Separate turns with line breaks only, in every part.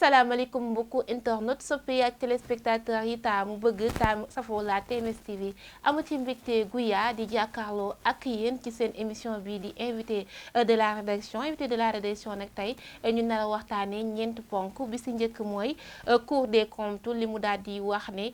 asalaamaaleykum mbokku internet soppi ak téléspectateurs yi taamu bëgg taamu safoo la TMS TV amati mbégte guya di jàkkaarloo ak yéen ci seen émission bi di invité de la rédaction nag tey ñu nar a waxtaanee ñeenti ponk bi si njëkk mooy Cour des comptes li mu daal di wax ne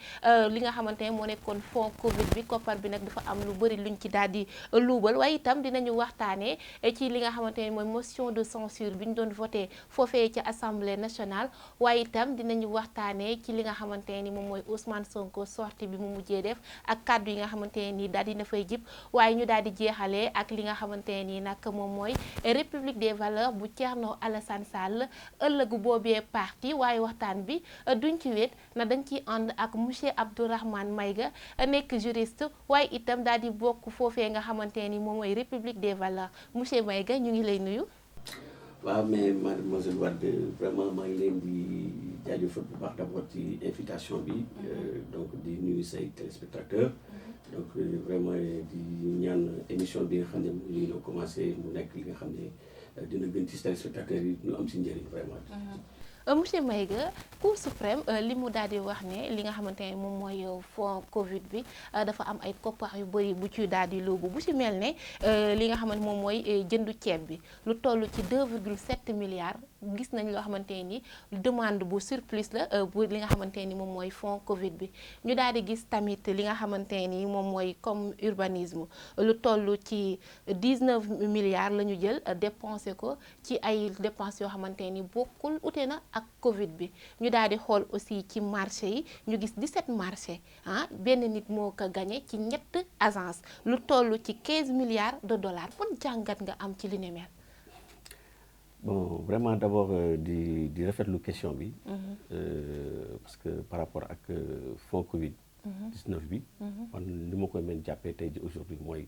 li nga xamante ne moo nekkoon fond Covid bi koppar bi nag dafa am lu bëri luñ ci daal di luubal waaye itam dinañu waxtaanee ci li nga xamante ne mooy motion de censure bi ñu doon voté foofee ca assemblée nationale. waaye itam dinañu waxtaanee ci li nga xamante ni moom mooy Ousmane Sonko sortie bi mu mujjee def ak kàddu yi nga xamante ni daal dina fay jib waaye ñu daal di jeexalee ak li nga xamante ni nag moom mooy République des valeurs bu Thierno Alassane Sall ëllëgu boobee parti waaye waxtaan bi duñ ci wéet na dañ ciy ànd ak monsieur Abdourahmane Maïga nekk juriste waaye itam daal di bokk foofee nga xamante ni moom mooy République des valeurs monsieur Maïga ñu ngi lay nuyu.
waaw mais mademoiselle Wade vraiment maa ngi leen di jaajëfal bu baax d'abord ci invitation bi donc di nuyu say téléspectateurs donc vraiment di ñaan émission bi nga xam ne mu ngi ñëw commencé mu nekk li nga xam ne dina gën ci téléspectateurs yi ñu am si njëriñ vraiment.
monsieur Maïga Cour suprême li mu daal di wax ne li nga xamante ne moom mooy fond Covid bi dafa am ay koppar yu bëri bu ci daal di luubu bu ci mel ne li nga xamante moom mooy jëndu ceeb bi lu toll ci 2,7 milliards gis nañ loo xamante ni demande bu surplus la bu li nga xamante ni moom mooy fond Covid bi ñu daal di gis tamit li nga xamante ni moom mooy comme urbanisme lu toll ci 19 milliards la ñu jël dépensé ko ci ay dépenses yoo xamante ni bokkul ute na ak Covid bi ñu daal di xool aussi ci marché yi ñu gis 17 marché benn nit moo ko gagné ci ñett agence lu toll ci 15 milliards de dollars ban jàngat nga am ci li ne mel.
Bon vraiment d'abord di rafetlu question bi parce que par rapport ak fond Covid 19 bi man li ma koy mën jàppee tey ji aujourd'hui mooy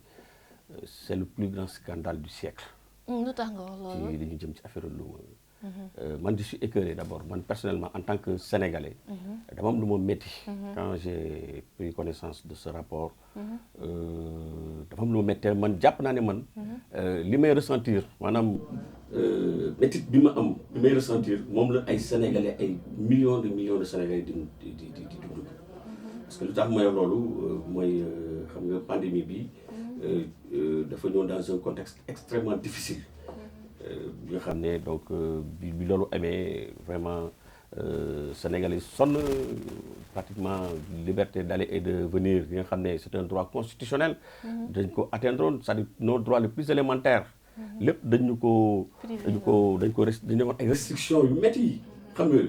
c'est le plus grand scandale du siècle.
lu tax nga wax loolu
ci li ñu jëm ci affaire luuma. man je suis écœuré d'abord man personnellement en tant que Sénégalais dama am lu ma métti quand j'ai pris connaissance de ce rapport dafa am lu ma métti man jàpp naa ne man li may ressentir maanaam métit bi ma am li may ressentir moom la ay Sénégalais ay millions de Sénégalais di dund parce que lu tax may loolu mooy xam nga pandémie bi dafa ñëw dans un contexte extrêmement difficile bi nga xam ne donc bi loolu amee vraiment Sénégalais sonn pratiquement liberté d'aller et de venir yi nga xam ne c'est un droit constitutionnel dañ ko atteindre c'est-à-dire nos droits les plus élémentaires lépp dañu ko defoon ay restrictions yu métti yi xam nga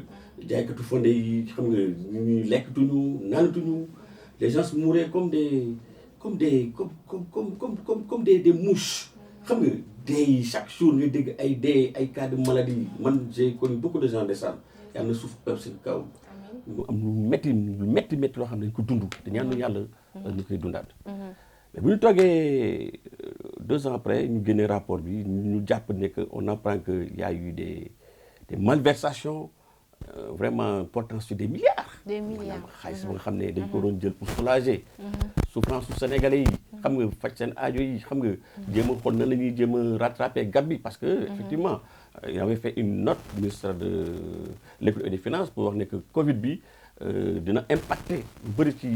jaaykatu fonde yi xam nga ñu lekkatuñu naanatuñu les gens mouraient comme des mouches xam nga dee chaque jour nga dégg ay dee ay cas de maladie man j'ai connu beaucoup de gens décédés yàlla na suuf seen kaw mu am lu métti loo xam ne dañ ko dund te ñaan yàlla ñu koy dundaat mais bu ñu toogee 2 ans après ñu génnee rapport bi ñu jàpp ne que on apprend que y a eu des malversations vraiment portant sur des milliards xaalis ba nga xam ne dañ ko doon jël pour soulager souffrance su Sénégalais yi xam nga faj seen aajo yi xam nga jéem a xool na la ñuy jéem a rattraper gap bi parce que effectivement il avait fait une note ministère de l'économie et des finances pour wax ne que Covid bi dina impacter lu bëri ci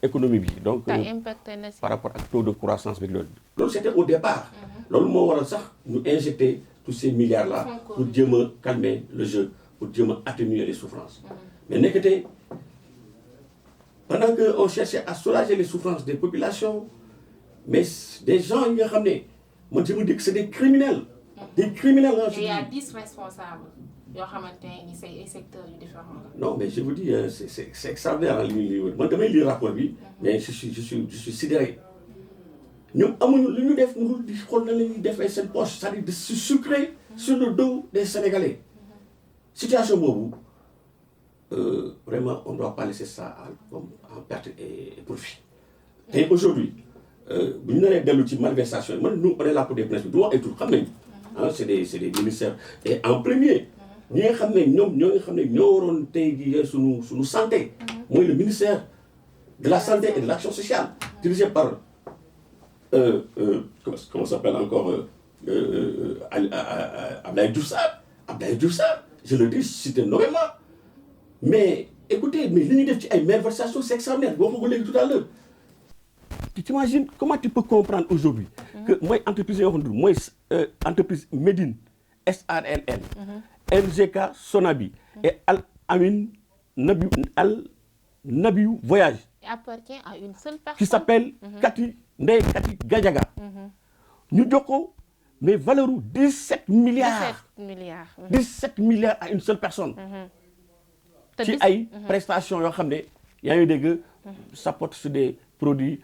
économie bi donc par rapport ak taux de croissance bi loolu c'était au départ loolu moo waral sax ñu injecter tous ces milliards là pour jéem a calmer le jeu pour jéem a atténuer les souffrances mais nekkate pendant que on cherchait à soulager les souffrances des populations mais des gens yi nga xam ne man je me dis que c'est des criminels là.
Il y a 10 responsables yoo xamante ni c'est ay secteurs yu différents la.
Non mais je vous dis c'est extraordinaire li ñuy lire man damay lire rapport bi mais je suis sidéré ñoom amuñu lu ñu def ñu di xool na la ñuy defee seen poche c'est-à-dire de se sucrer sur le dos des Sénégalais situation boobu vraiment on doit pas laisser ça comme en perte et profit. Et aujourd'hui bu ñu naree dellu ci malversation man nous on est là pour des principes du wax ay tur xam nañu c'est des ministères et en premier ñi nga xam ne ñoo nga xam ne ñoo waroon tey jii suñu santé mooy le ministère de la santé et de l'action sociale dirigé par comment s'appelle encore Abdoulaye Diouf Sarr je le dis, cité nommément. Mais écoutez, mais li ñuy def ci ay malversations, c'est extraordinaire. Boo ko léegi tout à l'heure. Tu t'imagines comment tu peux comprendre aujourd'hui que mooy entreprise yoo xam ne mooy entreprise Médine SARL, MGK Sonabi et Al Amin Nabiou Voyage.
Il appartient à une seule personne.
Qui s'appelle Ndeye Kati Gadiaga. Ñu jox ko mais valeur u 17 milliards. 17 milliards à une seule personne. ci ay prestations yoo xam ne yaa ngi dégg ça porte sur des produits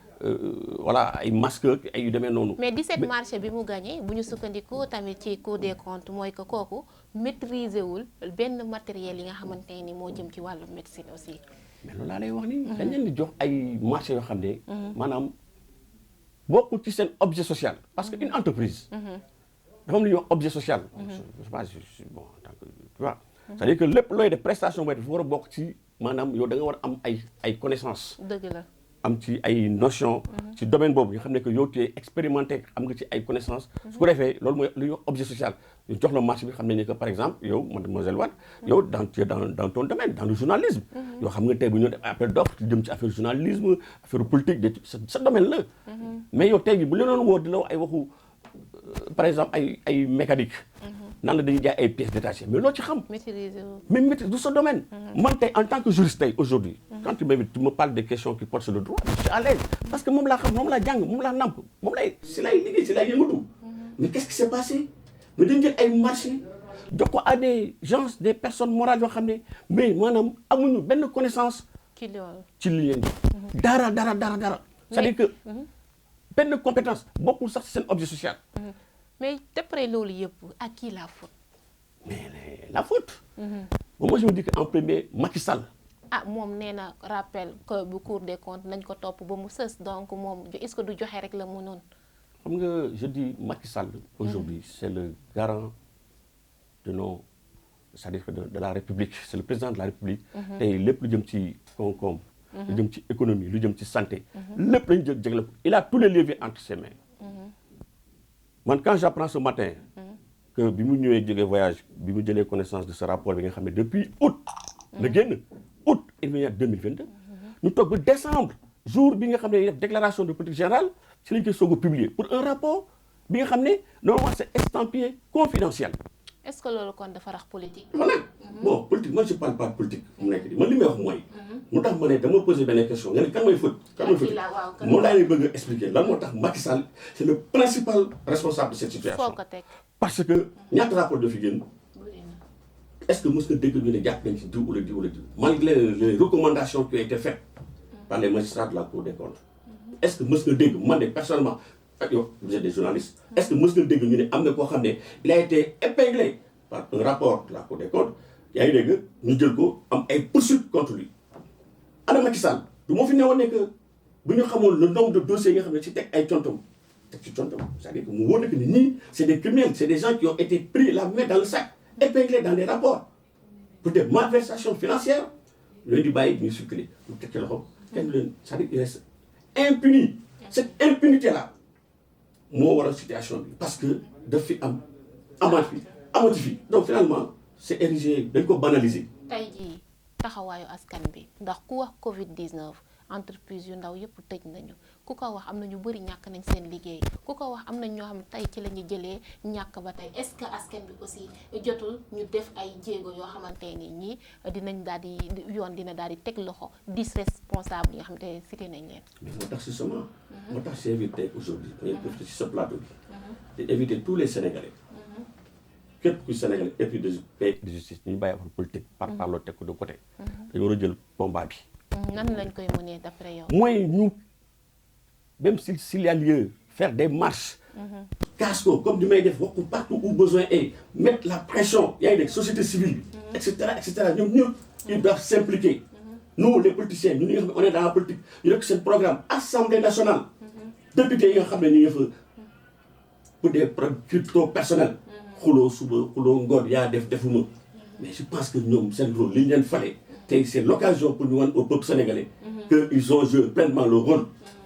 voilà ay masques ay yu demee noonu.
mais 17 marché bi mu gagné bu ñu sukkandikoo tamit ci Cour des comptes mooy que kooku maîtriser wul benn matériel yi nga xamante ni moo jëm ci wàllu médecine aussi.
mais loolu laa lay wax ni dañ leen di jox ay marché yoo xam ne. maanaam bokkul ci seen objet social. parce que une entreprise. dafa am lu ñuy wax objet social. je pense bon en tant que tu vois. c'est-à-dire que lépp looy def prestation booy def dafa war a bokk ci maanaam yow da nga war a am ay connaissances.
dëgg la.
am ci ay notions. ci domaine boobu nga xam ne que yow tu es expérimenté am nga ci ay connaissances. su ko defee loolu mooy lu ñuy wax objet social. ñu jox la marché bi xam ne ni que par exemple yow mademoiselle Wade. yow dans ton domaine dans le journalisme. yoo xam nga tey bu ñu def appel d'offre jëm ci affaire journalisme affaire politique de sa domaine la. mais yow tey jii bu leen doon woo di la wax ay waxu par exemple ay mécanique. nan la dañuy jaay ay pièces détachées mais loo ci xam.
maîtriser
mais maîtrise du sa domaine. man tey en tant que juriste tey aujourd'hui quand tu me parles de questions qui portent sur le droit je suis à l'aise parce que moom laa xam moom laa jàng moom laa namp moom lay si lay liggéey si lay yëngatu. mais qu'est-ce qui s'est passé mais dañu jël ay marché jox ko à des gens des personnes morales yoo xam ne mais maanaam amuñu benn connaissance.
ci loolu
ci li leen di. dara. c'est-à-dire que benn compétence bokkul sax ci seen objet social.
mais d'après loolu yëpp à qui la faute.
mais la faute. moi je me dis que en premier Macky Sall.
ah moom nee na rappel que bu Cour des comptes nañ ko topp ba mu sës donc moom est-ce que du joxe rek la mënoon.
xam nga je dis Macky Sall aujourd'hui c'est le garant de nos c'est-à-dire que de la République c'est le président de la République. tey lépp lu jëm ci koom-koom. lu jëm ci économie lu jëm ci santé. lépp lañu jégle ko il a tous les leviers entre ses mains. man quand j'apprends ce matin que bi mu ñëwee jógee voyage bi mu jëlee connaissance de ce rapport bi nga xam ne depuis août la génn août et 2022 ñu toog ba décembre jour bi nga xam ne def déclaration de politique générale ci lañ koy soog a publier pour un rapport bi nga xam ne normalement c'est estampillé confidentiel.
est-ce que loolu kon dafa rax politique.
bon politique moi je parle pas de politique mu nekk di man li may wax mooy mu tax ma ne dama posé benn question nga ne kan mooy faute moom laa lay bëgg a expliquer lan moo tax Macky Sall c'est le principal responsable de cette situation.
foo ko teg
parce que ñaata rapport de fi génn est-ce que mos nga dégg ñu ne jàpp nañ ci diw wala diw wala diw malgré les recommandations qui ont été faites par les magistrats de la Cour des comptes est-ce que mos nga dégg man de personnellement ak yow vous êtes des journalistes est-ce que mos nga dégg ñu ne am na koo xam ne il a été épinglé par un rapport de la Cour des comptes yaa ngi dégg ñu jël ko am ay poursuites contre lui ana Macky Sall du moo fi newoon ne que bu ñu xamoon le nombre de dossiers yi nga xam ne ci teg ay contom c'est-à-dire que mu wóor na que ni ñii c'est des criminels c'est des gens qui ont été pris la main dans le sac épinglés dans des rapports pour des malversations financières yooyu di bàyyi ñuy circuler ñu teg ci loxo kenn du leen c'est-à-dire il reste impuni cette impunité là moo waral situation bi parce que daf fi am amati fi donc finalement c'est érigé dañ ko banaliser.
tey jii taxawaayu askan bi ndax ku wax Covid-19 entreprise yu ndaw yëpp tëj nañu ku ko wax am na ñu bëri ñàkk nañ seen liggéey ku ko wax am na ñoo xam tey ci la ñu jëlee ñàkk ba tey est-ce que askan bi aussi jotul ñu def ay jéego yoo xamante ni ñii dinañ daal di yoon dina daal di teg loxo 10 responsables yi nga xamante ne cité nañ leen.
mais moo tax justement moo tax j'ai invité aujourd'hui dañuy profiter ci ce plateau bi di inviter tous les Sénégalais. képp ku Sénégal et puis de justice ñu bàyyi affaire politique par parloo teg ko de côté dañu war a jël combat bi
nan lañ koy mënee d'après yow
mooy ñu même s'il y a lieu faire des marches casse ko comme di may def wax ko partout où besoin est mettre la pression yaa ngi dégg société civile bi et cetera ñoom ñëpp ils doivent s'impliquer nous les politiciens ñun ñi nga xam ne on est dans la politique ñu def seen programme assemblée nationale député yi nga xam ne ñu ngi fa pour des crypto personnels xuloo suba xuloo ngoon yaa defuma mais je pense que ñoom seen rôle li ñu leen fale tey c'est l'occasion pour ñu wan au peuple sénégalais que ils ont joué pleinement le rôle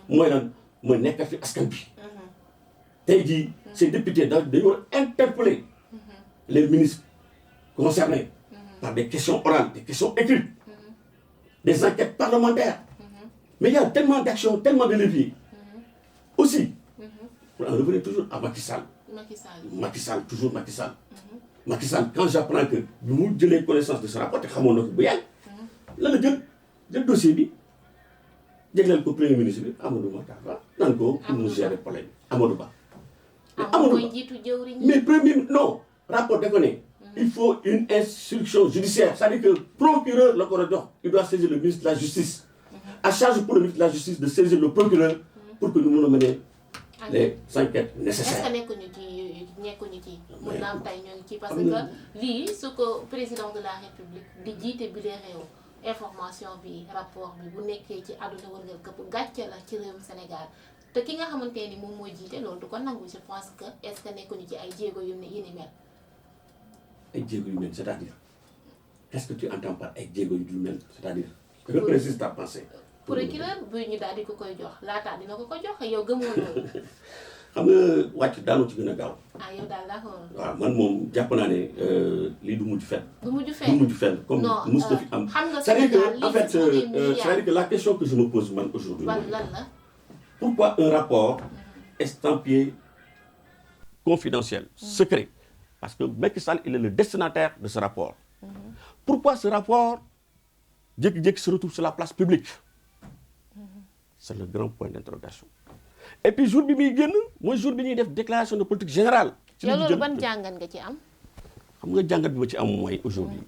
mooy lan mooy nekk fi askan bi tey jii ces députés dañu war interpeller les ministres concernés par des questions orales, des questions écrites, des enquêtes parlementaires. Mais il y a tellement d'actions, tellement de leviers. Aussi, pour en revenir toujours à Macky Sall. Macky Sall, toujours Macky Sall. Macky Sall, quand j'apprends que nous avons connaissance de ce rapport, te xamoon na ko bu yàgg. Lan la jël dossier bi jégleel ko premier ministre bi Amadou Mahtar Ba naan ko pour mu gérer problème Amadou Ba. Mais premier non rapport da ko ne il faut une instruction judiciaire, c'est-à-dire que le procureur la ko war a jox il doit saisir le ministre de la justice. À charge pour le ministre de la justice de saisir le procureur pour que nous mën a mener les enquêtes nécessaires.
Est-ce que nekkuñu ci mën naa am tey ñoo ngi ci parce que lii su ko président de la république di jiite bi lee réew information bi rapport bi bu nekkee ci àdduna wërngal këpp gàcce la ci réewum Sénégal te ki nga xamante ni moom mooy jiite loolu du ko nangu. Je pense que est-ce que nekkuñu ci ay jéego yu ni mel.
Ay jéego yu mel c'est-à-dire qu'est-ce que tu entends par ay jéego yu mel c'est-à-dire que précise ta pensée.
Procureur bu ñu daal di ko koy jox laataa dina ko jox yow gëmoo loolu.
xam nga wàcc daanu ci gën a gaaw.
Yow daal la xool.
waaw man moom jàpp naa ne lii du mujj fenn.
du mujj fenn
comme mos na fi am. c'est-à-dire que en fait c'est-à-dire que la question que je me pose man aujourd'hui
lan la.
pourquoi un rapport estampillé confidentiel, secret? Parce que Macky Sall il est le destinataire de ce rapport. Pourquoi ce rapport jékki-jékki se retrouve sur la place publique? C'est le grand point d'interrogation. Et puis jour bi muy génn mooy jour bi ñuy def déclaration de politique générale.
ci loolu ban jàngat nga ci am.
xam nga jàngat bi ma ci am mooy aujourd'hui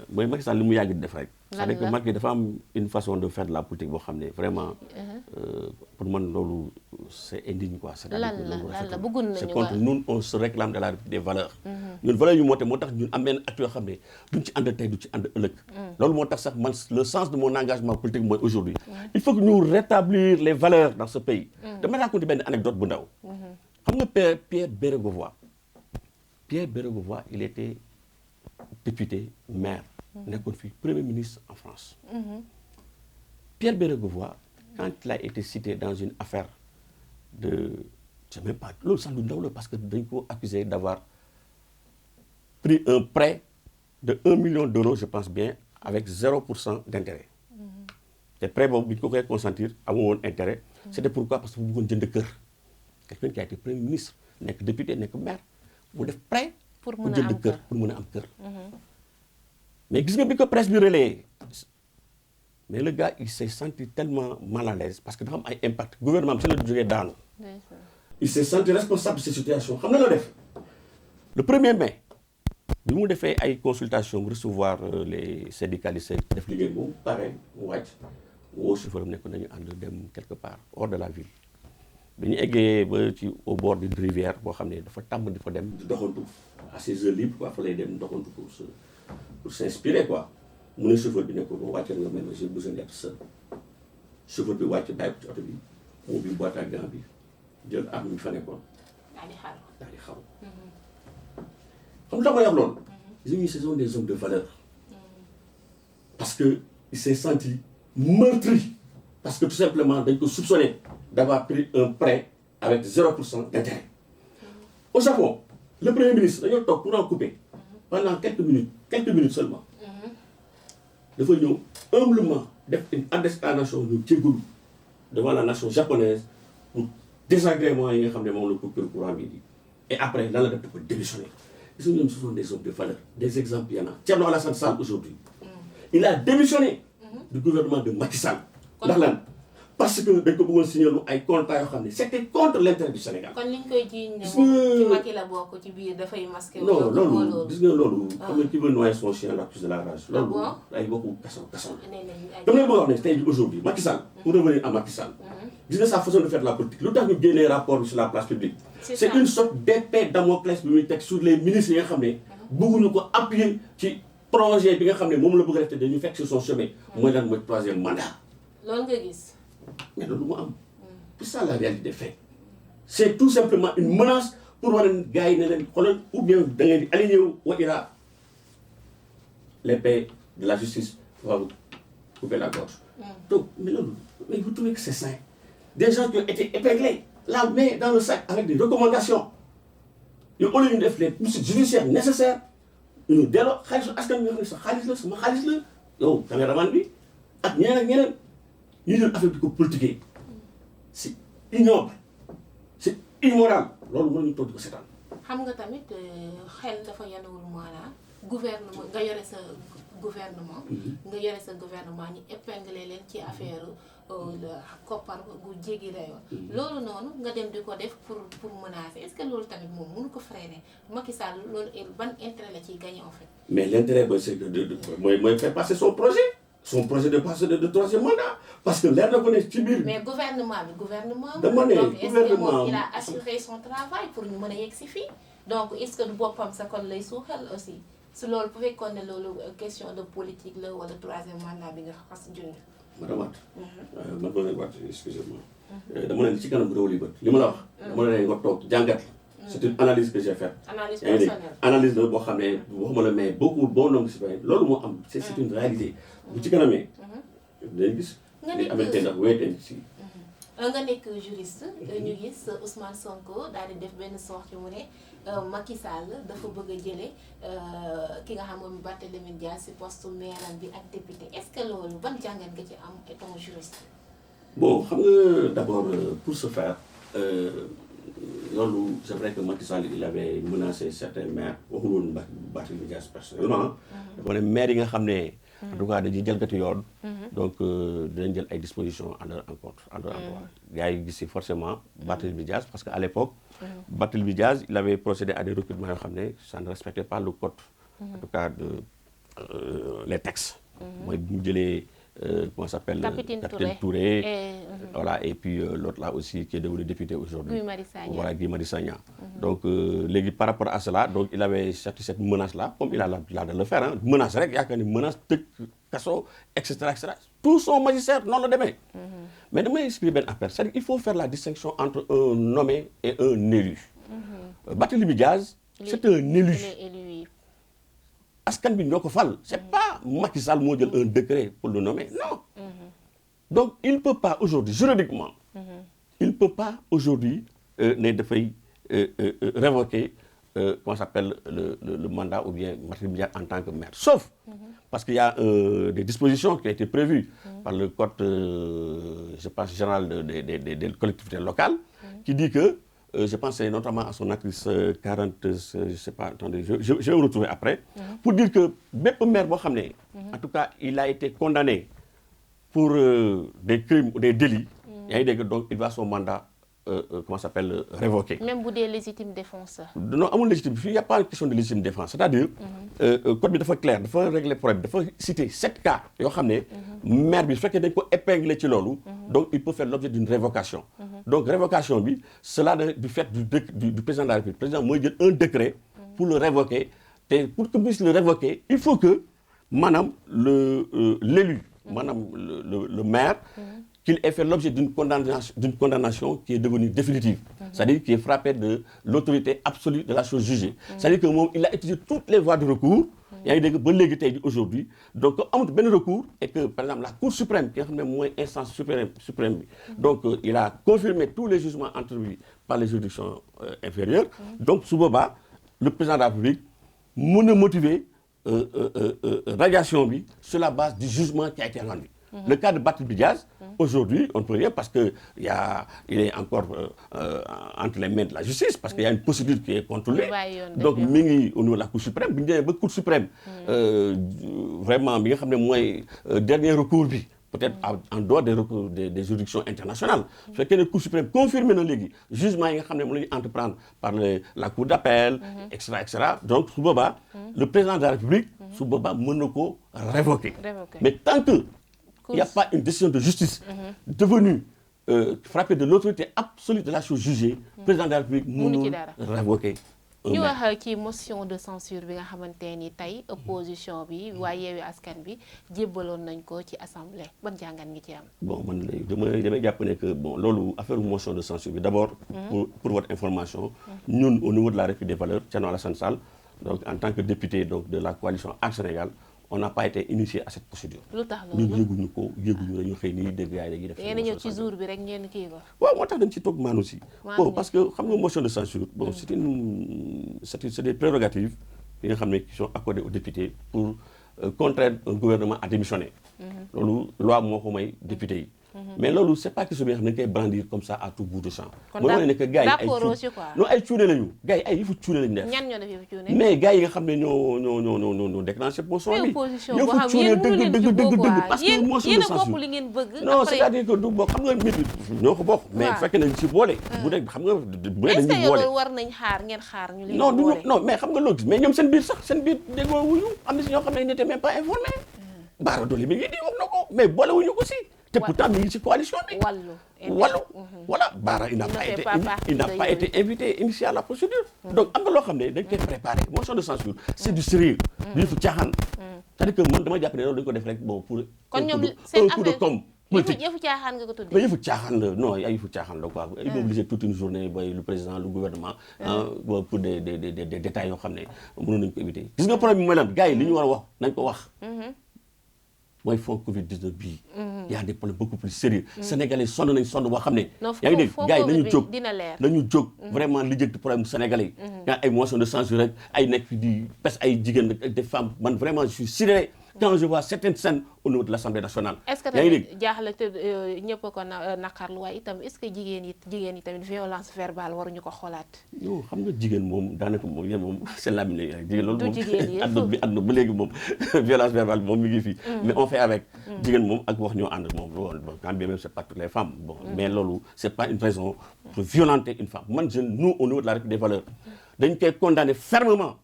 mooy Macky Sall li mu yàgg di def rek. c'est-à-dire que Macky dafa am une façon de faire de la politique boo xam ne vraiment pour man loolu c'est indigne quoi.
lan la bëggoon nañu
c'est contre nous on se réclame de la République des valeurs. ñun valeurs yu moo tax ñun am benn acte yoo xam ne duñ ci ànd tey du ci ànd ëllëg. loolu moo tax sax man le sens de mon engagement politique mooy aujourd'hui il faut que ñu rétablir les valeurs dans ce pays. dama raconter benn anecdote bu ndaw. xam nga Pierre Bérégovoy il était député maire nekkoon fi premier ministre en France. Pierre Bérégovoy quand il a été cité dans une affaire de je sais même pas loolu sax lu ndaw la parce que dañ ko accusé d'avoir pris un prêt de 1 million d'euros je pense bien avec 0% d'intérêt. te prêt boobu bi ñu ko koy consentir amu woon intérêt. c'était pourquoi parce que bu bëggoon jënd kër. quelqu'un qui a été premier ministre nekk député nekk maire mu def prêt pour jënd kër pour mën a am kër. mais gis nga bi ko presse bi relayé mais le gars il s'est senti tellement mal à l'aise parce que dafa am ay impact gouvernement bi si la jógee daanu. il s'est senti responsable de cette situation xam na la def. le 1er mai bi mu defee ay consultations mu recevoir les syndicalistes def liggéey boobu pare mu wàcc woo chauffeur am nekk nañu ànd dem quelque part hors de la ville. bi ñu eggee ba ci au bord d'une rivière boo xam ne dafa tàmm di fa dem di doxantu à ses heures libres quoi fa lay dem doxantu pour s'inspirer quoi mu ne chauffeur bi ne ko boo wàccee nga mel ne j'ai besoin d'être seul chauffeur bi wàcc bàyyi ko ci oto bi mu bi boîte à gants bi jël arme bi fa nekkoon daal di xaru xam nga ma wax loolu ñi ce sont des hommes de valeur parce que il s'est senti meurtri parce que tout simplement dañ ko soupçonné d'avoir pris un prêt avec 0% d'intérêt. Au Japon, le Premier ministre dañoo toog pour en couper pendant quelques minutes seulement. dafa ñëw humblement def une adresse à la nation ñu jégalu devant la nation japonaise pour désagrément yi nga xam ne moom la procureur courant bi di. Et après lan la def dafa démissionner. Gis nga ñoom ce sont des hommes de valeur, des exemples y en a. Thierno Alassane Sall aujourd'hui il a démissionné du gouvernement de Macky Sall. ndax lan parce que dañ ko bëggoon signer lu ay contrats yoo xam ne c'était contre l'intérêt du Sénégal.
kon liñ koy jiiñ ne ci Macky la bokk ci biir dafay masqué.
non loolu gis nga loolu. xam nga qui veut noyer son chien l'accuse de la rage. loolu ay bokku kaso la. dama leen bëgg a wax ne tey aujourd'hui Macky Sall pour revenir à Macky Sall. gis nga sa façon de faire la politique lu tax ñu génnee rapport bi sur la place publique. c'est une sorte d'épée Damoclès bi muy teg sur les ministres yi nga xam ne bëgguñu ko appuyer ci projet bi nga xam ne moom la bëgg a def te dañu fekk sur son chemin. mooy lan mooy 3e mandat.
loolu nga gis.
mais loolu moo am. c'est ça la réalité des faits. c'est tout simplement une menace pour war a gars yi ne leen xoolal ou bien da ngeen di aligné wu wa ira l'épée de la justice va vous couper la gorge. donc mais loolu mais vous trouvez que c'est sain. Des gens qui ont été épinglés la main dans le sac avec des recommandations. Et au lieu de faire les poursuites judiciaires nécessaires ñu delloo xaalisu askan bi nga xam ne sa xaalis la sama xaalis la yow caméraman bi ak ñeneen ak ñeneen ñu jël affaire bi ko politiquer c'est ignoble c'est immoral loolu mënuñu toog di ko seetaan.
xam nga tamit xel dafa yanuwul maanaam gouvernement nga yore sa gouvernement. nga yore sa gouvernement ñu épinglé leen ci affaire koppar gu jéggi dayoo. loolu noonu nga dem di ko def pour menacer est-ce que loolu tamit moom mënu ko freiner Macky Sall loolu ban intérêt la ciy gagner en fait.
mais l'intérêt c'est mooy faire passer son projet de passer de troisième mandat parce que leer na ko ne ci biir.
mais gouvernement
dama ne
donc est-ce que moom il
gouvernement
a assuré son travail pour ñu mën a yegg si fii donc est-ce que du boppam sa kon lay suuxal aussi su loolu bu fekkoon ne loolu question de politique la wala troisième mandat bi nga xas junj.
madame Wade. man ma leen waat excusez-moi. dama ne ci kanam réew li bët li ma la wax. dama ne nga toog jàngat. c'est une analyse que j'ai faite.
analyse personnelle
analyse la boo xam ne waxuma la mais beaucoup bon nombre de citoyens loolu moo am c'est une réalité. bu ci kanamee. dañuy gis.
nga
day amante ndax wéetee si.
nga nekk juriste ñu gis Ousmane Sonko daal di def benn sortie mu ne Macky Sall dafa bëgg a jëlee ki nga xam moom Barthélémy Dias si poste maire bi ak député est-ce que loolu ban jàngat nga ci am étant juriste.
bon xam nga d'abord pour ce faire loolu c'est vrai que Macky Sall il avait menacé certains maires waxul woon Barthélémy Dias personnellement. dafa ne maires yi nga xam ne. en tout cas dañuy jalgati yoon. donc dinañ jël ay dispositions en leur encontre en leur endroit. gars yi gis si forcément Barthélémy Dias parce que à l'époque. Barthélémy Dias il avait procédé à des recrutements yoo xam ne ça ne respectait pas le code. en tout cas de les textes. mooy bu mu jëlee comment ça s'appelle.
Capitaine
Touré. Voilà et puis l'autre là aussi qui est devenu député aujourd'hui.
Guy Marius Sagna.
Voilà Guy Marius Sagna. donc léegi par rapport à cela donc il avait sorti cette menace là comme il a l'habitude de le faire ah menace rek yaakaar ni menace tëj kaso et cetera tout son magistère noonu la demee. mais damay expliquer benn affaire c'est-à-dire il faut faire la distinction entre un nommé et un élu. Barthélémy Dias c'est un élu. askan bi ñoo ko fal c'est pas Macky Sall moo jël un décret pour le nommer non. donc il ne peut pas aujourd'hui juridiquement. il ne peut pas aujourd'hui ne dafay révoquer comment ça s'appelle le mandat ou bien Barthélémy Dias en tant que maire sauf. parce qu'il y a des dispositions qui ont été prévues par le code je pense général des collectivités locales. qui dit que je pense c'est notamment à son article 40 je sais pas attendez je vais me retrouver après. pour dire que bépp maire boo xam ne. en tout cas il a été condamné pour des crimes ou des délits. yaa ngi dégg donc il va son mandat comment ça s'appelle révoqué.
même bu dee légitime défense.
non amul légitime fii y a pas une question de légitime défense c'est-à-dire. code bi dafa clair dafa régler problème dafa citer 7 cas yoo xam ne. maire bi su fekkee dañ ko épingler ci loolu. donc il peut faire l'objet d'une révocation. donc révocation bi cela du fait du président de la République président mooy jël un décret. pour le révoquer te pour que puisse le révoquer il faut que maanaam l'élu maanaam le maire. qu'il ait fait l'objet d'une condamnation qui est devenue définitive. C'est-à-dire qui est frappée de l'autorité absolue de la chose jugée. C'est-à-dire que moom il a utilisé toutes les voies de recours. yaa ngi dégg ba léegi tey di aujourd'hui donc amul benn recours et que par exemple la Cour suprême ki nga xam ne mooy instance suprême bi. donc il a confirmé tous les jugements entrepris par les juridictions inférieures. donc su boobaa le président de la République mën a motiver radiation bi sur la base du jugement qui a été rendu. Le cas de Barthélémy Dias, aujourd'hui, on ne peut rien parce que il est encore entre les mains de la justice, parce qu'il y a une procédure qui est contrôlée. Donc, mi ngi au niveau de la Cour suprême, bi ñu demee ba Cour suprême, vraiment, bi nga xam ne mooy dernier recours bi, peut-être en dehors des recours des juridictions internationales. su fekkee ne Cour suprême confirmé na léegi jugement yi nga xam ne moom la ñu entreprendre par la Cour d'appel, et cetera. Donc, su boobaa, le président de la République, su boobaa mën na ko révoquer. Mais tant que il n'y a pas une décision de justice devenue frappée de l'autorité absolue de la chose jugée. Président de la République mënul révoquer.
ñu wax ci motion de censure bi nga xamante ni tey opposition bi waaye Yewwi Askan bi jébbaloon nañ ko ci assemblée ban jàngat ngi ci am.
bon man damay jàpp ne que bon loolu affaire motion de censure bi d'abord. pour votre information. ñun au niveau de la République des valeurs Thierno Alassane Sall donc en tant que député donc de la coalition Axe Sénégal. on n'a pas été initié à cette procédure.
lu tax loolu
ñun yëguñu ko dañu xëy nii dégg yaay dañuy def.
yéen a ñëw ci jour bi rek ngeen kii ko.
waaw moo tax dañ ci toog maan aussi. bon parce que xam nga motion de censure bon c'est des prérogatives yi nga xam ne qui sont accordés aux députés pour contraindre un gouvernement à démissionner. loolu loi moo ko may député yi. mais loolu c'est pas question bi nga xam ne dañ koy brandir comme ça à tout bout de champ. mooy wane ne que gars yi ay cuune lañu gars yi ay yëfu cuune lañu def.
ñan ñoo def yëfu cuune.
mais gars yi nga xam ne ñoo déclenché position bi.
opposition boo xam yéen mënu leen ci bokk quoi
parce que motion de censure
yéen a bokk li ngeen bëgg.
non c'est-à-dire que du bokk xam nga nit ñoo ko bokk. mais bu fekkee nañ ci boole. bu dee xam nga bu dee dañuy boole.
est-ce que war nañ xaar ngeen xaar ñu leen
non
boole.
non mais xam nga loo gis mais ñoom seen biir sax seen biir déggoo wuñu am na si ñoo xam ne ils n'étaient même pas informés. Bara Dolly mi ngi di wax na ko mais boole wuñu ko si. te pourtant mi ngi ci coalition bi. wàllu voilà Bara il n'a pas été invité initié à la procédure. donc am na loo xam ne dañ koy préparé motion de censure c'est du sérieux du fu caaxaan. c'est-à-dire que man dama jàpp ne loolu dañu ko def rek bon pour
kon ñoom seen
un coup de com politique
yëfu caaxaan nga ko tuddee.
mais yëfu caaxaan la non ay yëfu caaxaan la quoi. immobiliser toute une journée bay le président le gouvernement. pour des détails yoo xam ne mënoon nañu ko éviter. gis nga problème bi mooy lan gars yi li ñu war a wax nañ ko wax. mooy fond Covid-19 bii. y a des problèmes beaucoup plus sérieux. Sénégalais sonn nañ sonn boo xam ne. yaa ngi dégg gars yi nañu jóg vraiment lijjanti problème sénégalais yi. yaa ay motion de censure rek ay nekk fi di pes ay jigéen ak des femmes man vraiment je suis sidéré quand je vois certaines scènes au niveau de l'Assemblée nationale.
est-ce que tamit jaaxle te ñëpp ko naqarlu waaye itam est-ce que jigéen yi tamit violence verbale waruñu ko xoolaat.
non xam nga jigéen moom daanaka moom yéen moom c'est la mine rek jigéen loolu moom.
du jigéen yi
àdduna ba léegi moom violence verbale moom mi ngi fi. mais on fait avec. jigéen moom ak wax ñoo ànd moom quand bien même c'est pas toutes les femmes bon mais loolu c'est pas une raison pour violenter une femme man nous au niveau de la République des valeurs dañ koy condamner fermement.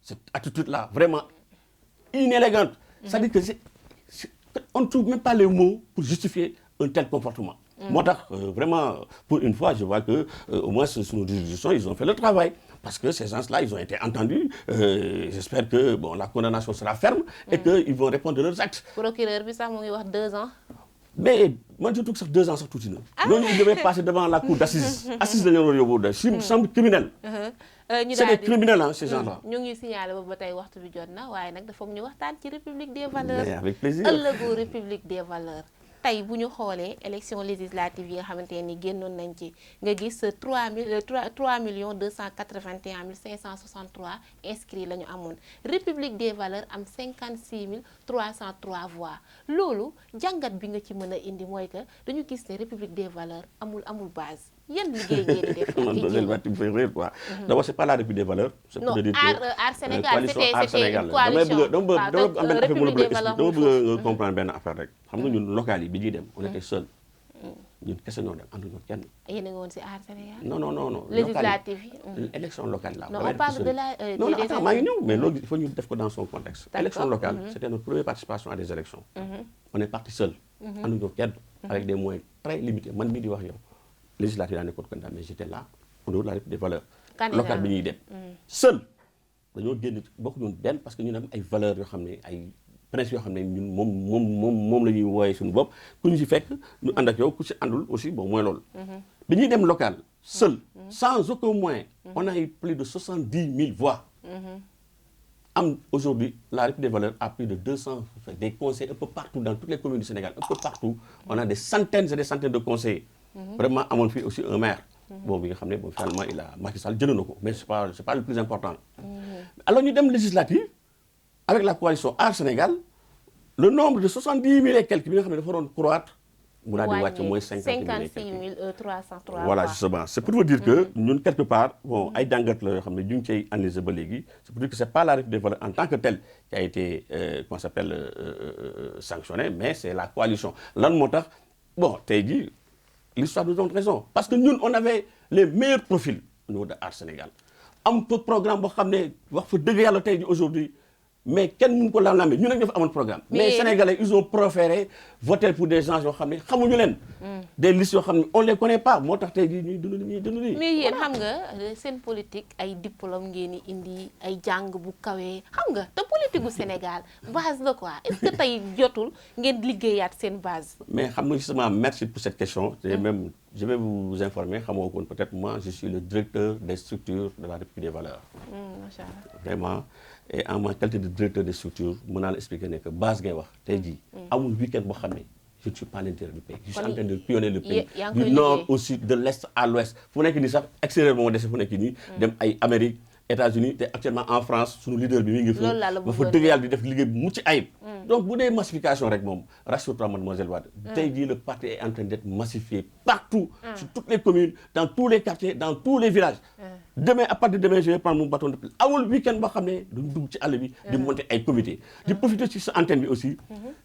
cette attitude là vraiment inélégante. c'est-à-dire que on ne trouve même pas les mots pour justifier un tel comportement. moo tax vraiment pour une fois je vois que au moins sur nos juridictions ils ont fait le travail parce que ces gens-là ils ont été entendus j'espère que bon la condamnation sera ferme et que ils vont répondre de leurs actes.
procureur bi sax mu ngi wax 2 ans.
mais man je trouve que sax 2 ans sax tuuti na. ñooñu ils devaient passer devant la cour d'assises. assises la ñu war a yóbbu de chambre criminelle. c'est des criminels hein ces gens-là.
ñu ngi signalé ba tey waxtu bi jot na waaye nag dafa ñu waxtaan ci république des valeurs.
mais avec plaisir
ëllëgu république des valeurs. tey bu ñu xoolee élection législative yi nga xamante ni génnoon nañ ci nga gis 3 281 563 inscrits la ñu amoon république des valeurs am 56 303 voix loolu jàngat bi nga ci mën a indi mooy que dañu gis ne république des valeurs amul base yan liggéey ngeen di def.
quoi. d'abord c'est pas la république des valeurs. c'est pour dire que
Aar Sénégal c'était une
coalition dama bëgg comprendre benn affaire rek. xam nga ñun local yi bi ñuy dem on était seul. ñun kese ñoo dem ànduñu kenn.
yéen a ngi woon ci Aar Sénégal.
non.
législative yi.
élection locale là.
non on parle de la
non attends maa ngi ñëw mais loolu il faut ñu def ko dans son contexte. élection locale c'était notre première participation à des élections. on est parti seul. ànduñu kenn. avec des moyens très limités man mii di wax yow. législative daa nekkoon candidat mais j'étais là au niveau de la République des valeurs. locale bi ñuy dem. seul dañoo génn bokk ñun benn parce que ñu am ay valeurs yoo xam ne ay principes yoo xam ne ñun moom la ñuy wooyee suñu bopp ku ñu ci fekk ñu ànd ak yow ku ci àndul aussi bon mooy loolu. bi ñuy dem local seul sans aucun moyen on a eu plus de 70 000 voix. am aujourd'hui la République des valeurs a plus de 200 des conseils un peu partout dans toutes les communes du Sénégal un peu partout on a des centaines et des centaines de conseillers. vraiment amoon fii aussi un maire. bon bi nga xam ne bon finalement Macky Sall jënd na ko mais c'est pas le plus important. alors ñu dem législative avec la coalition Aar Sénégal le nombre de 70 000 et quelques bi nga xam ne dafa doon croître. mu daal di wàcc mooy
56 303.
voilà justement c'est pour vous dire que ñun quelque part bon ay jàngat la yoo xam ne ñu ngi cay analyser ba léegi c'est pour dire que c'est pas la République des valeurs en tant que telle qui a été comment ça s'appelle sanctionnée mais c'est la coalition lan moo tax bon tey jii. l'histoire nous donne raison parce que ñun on avait les meilleurs profils au niveau de Aar Sénégal am peu programme boo xam ne wax fa dëgg yàlla tey ji aujourd'hui mais kenn mënu ko lam-lamee ñun nag dafa amoon programme mais Sénégalais ils ont préféré voter pour des gens yoo xam ne xamuñu leen des listes yoo xam ne on les connaît pas moo tax tey jii ñuy dund nii
mais yéen xam nga seen politique ay diplôme ngeen di indi ay jàng bu kawee xam nga te politique gu Sénégal base la quoi est-ce que tey jotul ngeen liggéeyaat seen base
mais xam nga justement merci pour cette question et même je vais vous informer xamoo ko peut-être moi je suis le directeur des structures de la République des valeurs
machallah
vraiment et en ma qualité de directeur des structures mën naa la expliquer ne que base ngay wax tey jii amul week-end boo xam ne je ne suis pas à l'intérieur du pays je suis en train de pionner le pays du nord au sud de l'est à l'ouest fu nekk nii sax extérieur moo dese fu nekk nii dem ay Amérique États-Unis te actuellement en France suñu leader bi mi ngi fi
loolu laa la
ba fa
bëggoon
dëgg yàlla di def liggéey bu mucc ayib. donc bu dee massification rek moom rassure-toi mademoiselle Wade. tey jii le parti est en train d'être massifié partout. sur toutes les communes dans tous les quartiers dans tous les villages. demain à partir de demain je vais prendre mon bâton de pèlerin awul week-end boo xam ne duñ dugg ci àll bi. di monter ay comités. di profiter ci sa antenne bi aussi.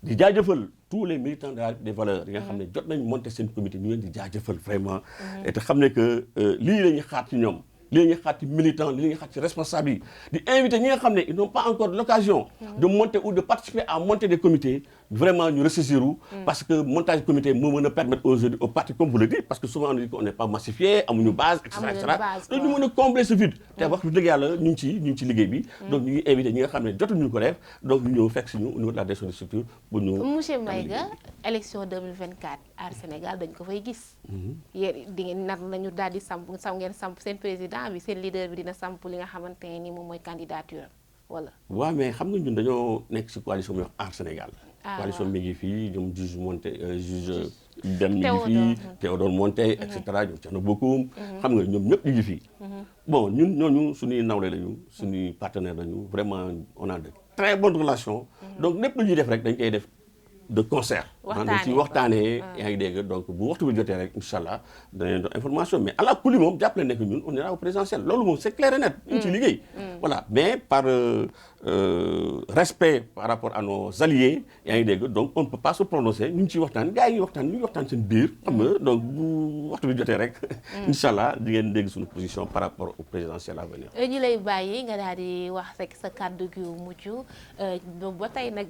di jaajëfal tous les militants des valeurs yi nga xam ne jot nañ monter seen comité ñu leen di jaajëfal vraiment. et te xam ne que lii la ñuy xaar ci ñoom. li la ñuy xaar ci militant li la ñuy xaar ci responsable yi di inviter ñi nga xam ne ils n'ont pas encore l'occasion de monter ou de participer à monter des comités vraiment ñu ressaisir parce que montage comité moo mën a permettre aujourd'hui aux partis comme vous le dites parce que souvent on dit qu'on n'est pas massifié amuñu base et cetera donc ñu mën a combler ce vide te wax dëgg yàlla ñu ngi ci liggéey bi donc ñu ngi inviter ñi nga xam ne jotuñu ko def donc ñu ñëw fekk si ñu au niveau de la direction de structure pour ñu
monsieur Maïga élection 2024 Aar Sénégal dañ ko fay gis yéen di ngeen nar nañu daal di samp ngeen samp seen président bi seen leader bi dina samp li nga xamante ne ni moom mooy candidature wala.
waaw mais xam nga ñun dañoo nekk ci coalition bi wax Aar Sénégal. coalition mi ngi fii ñoom juge Monté juge Deme mi ngi fii Théodore Monté et cetera ñoom Thierno Bocoum xam nga ñoom ñëpp ñu ngi fii. bon ñun ñooñu suñuy nawle lañu suñuy partenaire lañu vraiment on a de très bonnes relations. donc lépp lu ñuy def rek dañ koy def de concert. dañ ci waxtaanee yaa ngi dégg donc bu waxtu bi jotee rek incha allah danañ doon information mais àla kulli moom jàppale nekk ñun on ira au présidentiel loolu moom c'est clair et net. ñu ci liggéey. voilà mais par respect par rapport à nos alliés yaa ngi dégg donc on ne peut pas se prononcer ñu ngi ciy waxtaan gars yi ñu ngi waxtaan seen biir xam nga donc bu waxtu bi jotee rek. incha allah di ngeen dégg suñu position par rapport au présidentiel à venir.
ñu lay bàyyi nga daal di wax rek sa kàddu gi mujj ba tey nag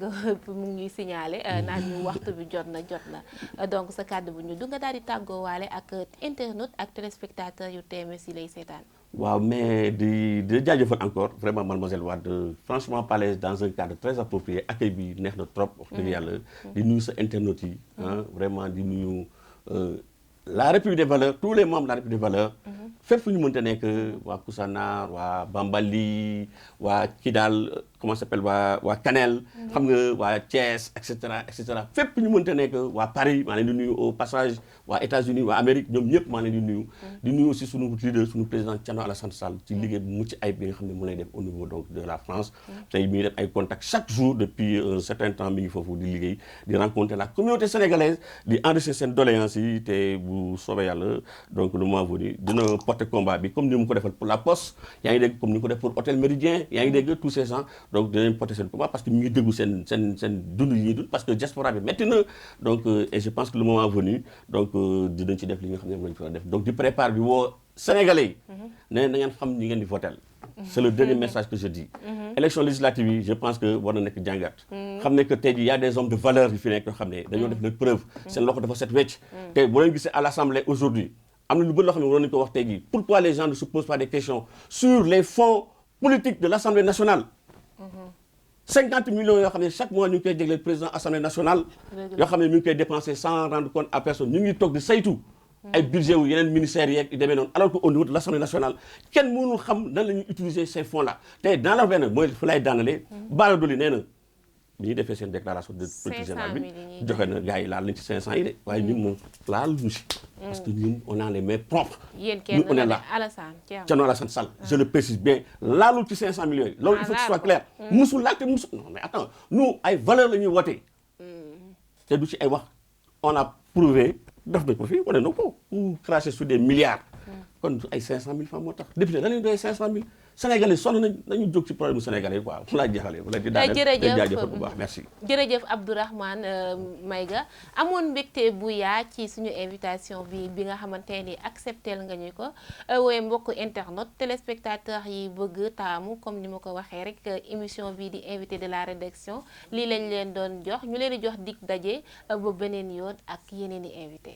mu ngi signalé naan ñu waxtu bi jot na donc sa kàddu bu ñu du nga daal di tàggoowaale ak internautes ak téléspectateurs yu TMS yi lay seetaan.
waaw mais di jaajëfal encore vraiment mademoiselle Wade franchement parler dans un cadre très approprié accueil bi neex na trop wax dëgg yàlla di nuyu sa internautes yi vraiment di nuyu la République des valeurs tous les membres de la République des valeurs fépp fu ñu mënta nekk waa Koussanar waa Bambali waa Kidal comment s'appelle waa Kanel xam nga waa Thiès et cetera fépp ñu mënta nekk waa Paris maa leen di nuyu au passage waa États-Unis waa Amérique ñoom ñëpp maa leen di nuyu di nuyu aussi sunu leader sunu président Thierno Alassane Sall ci liggéey bu mucc ayib bi nga xam ne mu lay def au niveau donc de la France tey mi ngi def ay contacts chaque jour depuis un certain temps mi ngi foofu di liggéey di rencontrer la communauté sénégalaise di enrichir seen doléances yi te bu soobee yàlla donc le mois venu dina porter combat bi comme ni mu ko defal pour la Poste yaa ngi dégg comme ni mu ko def pour Hôtel Méridien yaa ngi dégg tous ces gens donc dinañ porter seen combat parce que mi ngi déglu seen dund yi ñuy dund parce que diaspora bi métti na donc et je pense que le moment venu donc dinañ ci def li nga xam ne moom lañ fa def donc di prépare bi woo Sénégalais yi ne na ngeen xam ñi ngeen di votel c'est le dernier message que je dis élection législative yi je pense que war na nekk jàngat xam ne que tey jii y a des hommes de valeur yu fi nekk yoo xam ne dañoo def leur preuve seen loxo dafa set wecc tey boo leen gisee à l'Assemblée aujourd'hui am na lu bëri loo xam ne waroon nañu ko wax tey jii pourquoi les gens ne se posent pas des questions sur les fonds politiques de l'Assemblée nationale 50 millions yoo xam ne chaque mois ñu ngi koy jégleel président Assemblée nationale yoo xam ne mi ngi koy dépenser sans rendre compte à personne ñu ngi toog di saytu ay budget wu yeneen ministères yeeg yu demee noonu alors que au niveau de l'Assemblée nationale kenn mënul xam nan la ñuy utiliser ces fonds là te dans la benn mooy fu lay daanalee Bara Dolly nee na bi ñuy defee seen déclaration de politique générale bi joxe na gars yi laal nañ ci 500 yi de waaye ñun moom laal ñu si parce que ñun on a les mains propres ñun on est là Thierno Alassane Sall je le précise bien laalul ci 500 millions yi loolu il faut que ce soit clair musul laal te musul non mais attends nous ay valeurs la ñuy wootee te du ci ay wax on a prouvé def nañ ko fii wane na ko ou cracher sur des milliards kon ay 500 000 francs moo tax député la ñuy doy 500 000 Sénégalais sonn nañu jóg ci problème Sénégalais quoi mu laa jeexalee wala di daal jaajëfal bu baax merci
jërëjëf Abdourahmane Maïga amoon mbégte bu yaa ci suñu invitation bi nga xamante ni accepté nga ñu ko wooye mbokk internet téléspectateurs yi bëgg taamu comme ni ma ko waxee rek émission bi di invité de la rédaction lii lañ leen doon jox ñu leen di jox dig daje ba beneen yoon ak yeneen i invité